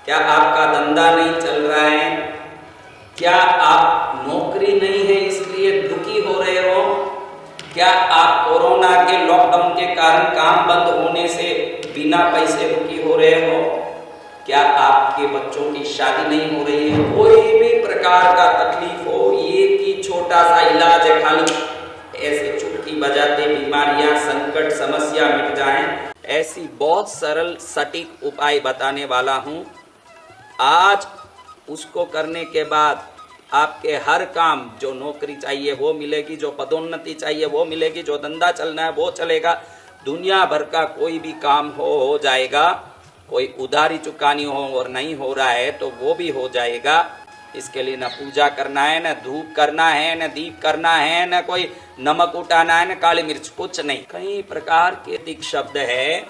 क्या आपका धंधा नहीं चल रहा है? क्या आप नौकरी नहीं है इसलिए दुखी हो रहे हो? क्या आप कोरोना के लॉकडाउन के कारण काम बंद होने से बिना पैसे दुखी हो रहे हो? क्या आपके बच्चों की शादी नहीं हो रही है? कोई भी प्रकार का तकलीफ हो, एक ही छोटा सा इलाज है, खाली ऐसे चुटकी बजाते बीमारियां, संकट, समस्या मिट जाएं, ऐसी बहुत सरल सटीक उपाय बताने वाला हूं। आज उसको करने के बाद आपके हर काम, जो नौकरी चाहिए वो मिलेगी, जो पदोन्नति चाहिए वो मिलेगी, जो धंधा चलना है वो चलेगा, दुनिया भर का कोई भी काम हो जाएगा। कोई उधारी चुकानी हो और नहीं हो रहा है तो वो भी हो जाएगा। इसके लिए न पूजा करना है, न धूप करना है, न दीप करना है, न कोई नमक उठाना है, न काली मिर्च, कुछ नहीं। कई प्रकार के दिक शब्द है,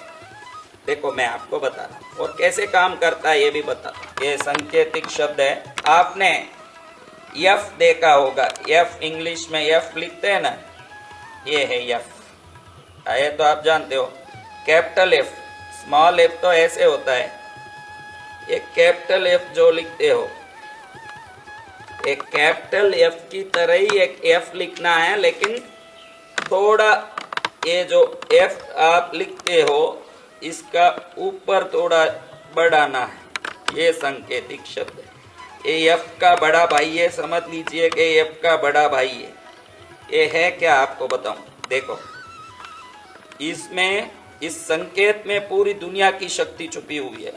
देखो मैं आपको बता रहा हूँ और कैसे काम करता है ये भी बता। ये संकेतिक शब्द है, आपने एफ देखा होगा, एफ इंग्लिश में एफ लिखते हैं ना, ये है एफ, ये तो आप जानते हो। कैपिटल एफ, स्मॉल एफ तो ऐसे होता है, ये कैपिटल एफ जो लिखते हो, एक कैपिटल एफ की तरह ही एक एफ लिखना है, लेकिन थोड़ा ये जो एफ आप लिखते हो इसका ऊपर थोड़ा बढ़ाना है। ये संकेतिक शब्द है, ये एफ का बड़ा भाई है, समझ लीजिए कि एफ का बड़ा भाई है। ये है क्या आपको बताऊं, देखो इसमें, इस संकेत में पूरी दुनिया की शक्ति छुपी हुई है।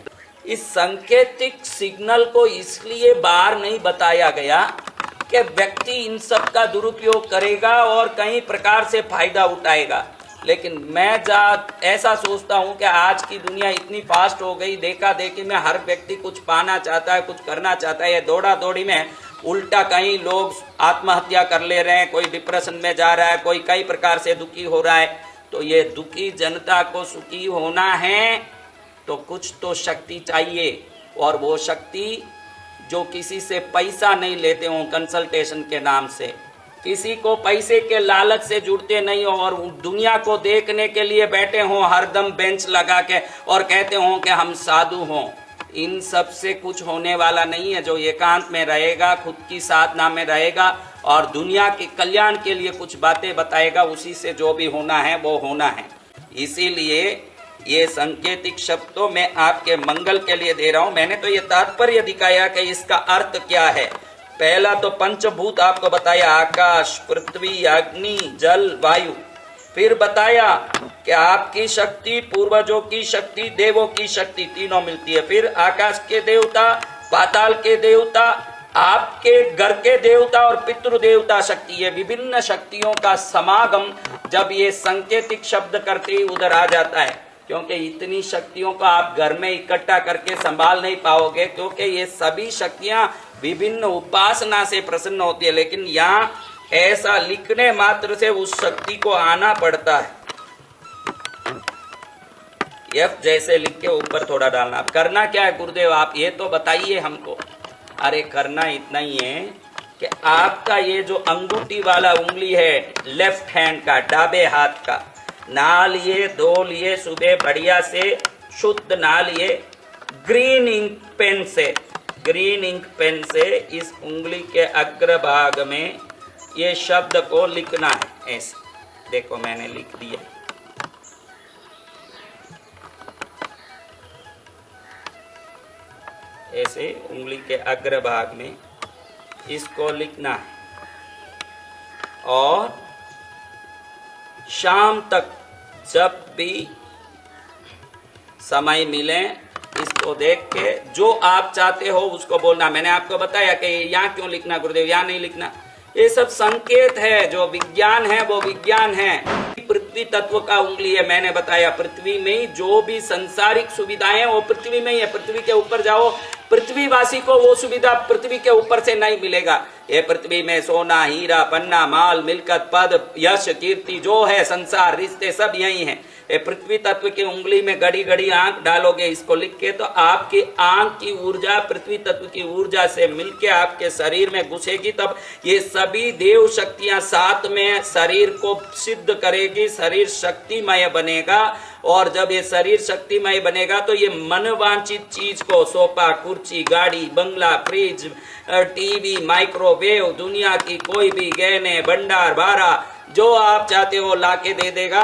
इस सांकेतिक सिग्नल को इसलिए बाहर नहीं बताया गया कि व्यक्ति इन सब का दुरुपयोग करेगा और कई प्रकार से फायदा उठाएगा, लेकिन मैं ऐसा सोचता हूं कि आज की दुनिया इतनी फास्ट हो गई, देखा देखी में हर व्यक्ति कुछ पाना चाहता है, कुछ करना चाहता है। ये दौड़ा दौड़ी में उल्टा कई लोग आत्महत्या कर ले रहे हैं, कोई डिप्रेशन में जा रहा है, कोई कई प्रकार से दुखी हो रहा है। तो ये दुखी जनता को सुखी होना है तो कुछ तो शक्ति चाहिए, और वो शक्ति जो किसी से पैसा नहीं लेते हो कंसल्टेशन के नाम से, किसी को पैसे के लालच से जुड़ते नहीं हो और दुनिया को देखने के लिए बैठे हो हरदम बेंच लगा के और कहते हो कि हम साधु हों, इन सब से कुछ होने वाला नहीं है। जो एकांत में रहेगा, खुद की साधना में रहेगा और दुनिया के कल्याण के लिए कुछ बातें बताएगा, उसी से जो भी होना है वो होना है। इसीलिए ये संकेतिक शब्द तो मैं आपके मंगल के लिए दे रहा हूं। मैंने तो ये तात्पर्य दिखाया कि इसका अर्थ क्या है। पहला तो पंचभूत आपको बताया, आकाश, पृथ्वी, अग्नि, जल, वायु। फिर बताया कि आपकी शक्ति, पूर्वजों की शक्ति, देवों की शक्ति, तीनों मिलती है। फिर आकाश के देवता, पाताल के देवता, आपके घर के देवता और पितृ देवता शक्ति, ये विभिन्न शक्तियों का समागम जब ये सांकेतिक शब्द करते उधर आ जाता है, क्योंकि इतनी शक्तियों को आप घर में इकट्ठा करके संभाल नहीं पाओगे, क्योंकि ये सभी शक्तियां विभिन्न उपासना से प्रसन्न होती है। लेकिन यहाँ ऐसा लिखने मात्र से उस शक्ति को आना पड़ता है। एफ जैसे लिख के ऊपर थोड़ा डालना। करना क्या है गुरुदेव, आप ये तो बताइए हमको। अरे करना इतना ही है कि आपका ये जो अंगूठी वाला उंगली है लेफ्ट हैंड का, डाबे हाथ का, ना लिए, धो लिए सुबह बढ़िया से, शुद्ध ना लिए, ग्रीन इंक पेन से, ग्रीन इंक पेन से इस उंगली के अग्रभाग में ये शब्द को लिखना है। ऐसे देखो मैंने लिख दिया, ऐसे उंगली के अग्रभाग में इसको लिखना है और शाम तक जब भी समय मिले इसको देख के जो आप चाहते हो उसको बोलना। मैंने आपको बताया कि यहाँ क्यों लिखना गुरुदेव, यहाँ नहीं लिखना। ये सब संकेत है, जो विज्ञान है वो विज्ञान है। पृथ्वी तत्व का उंगली है, मैंने बताया पृथ्वी में ही जो भी संसारिक सुविधाएं हैं वो पृथ्वी में ही है। पृथ्वी के ऊपर जाओ, पृथ्वीवासी को वो सुविधा पृथ्वी के ऊपर से नहीं मिलेगा। ये पृथ्वी में सोना, हीरा, पन्ना, माल, मिल्कत, पद, यश, कीर्ति जो है, संसार, रिश्ते सब यही हैं। ये पृथ्वी तत्व की उंगली में घड़ी घड़ी आंख डालोगे इसको लिख के, तो आपकी आंख की ऊर्जा पृथ्वी तत्व की ऊर्जा से मिलके आपके शरीर में घुसेगी, तब ये सभी देव शक्तियां साथ में शरीर को सिद्ध करेगी, शरीर शक्तिमय बनेगा। और जब ये शरीर शक्तिमय बनेगा तो ये मनवांछित चीज को, सोफा, कुर्सी, गाड़ी, बंगला, फ्रिज, टीवी, माइक्रोवेव, दुनिया की कोई भी गहने, भंडार, भारा, जो आप चाहते हो लाके दे देगा।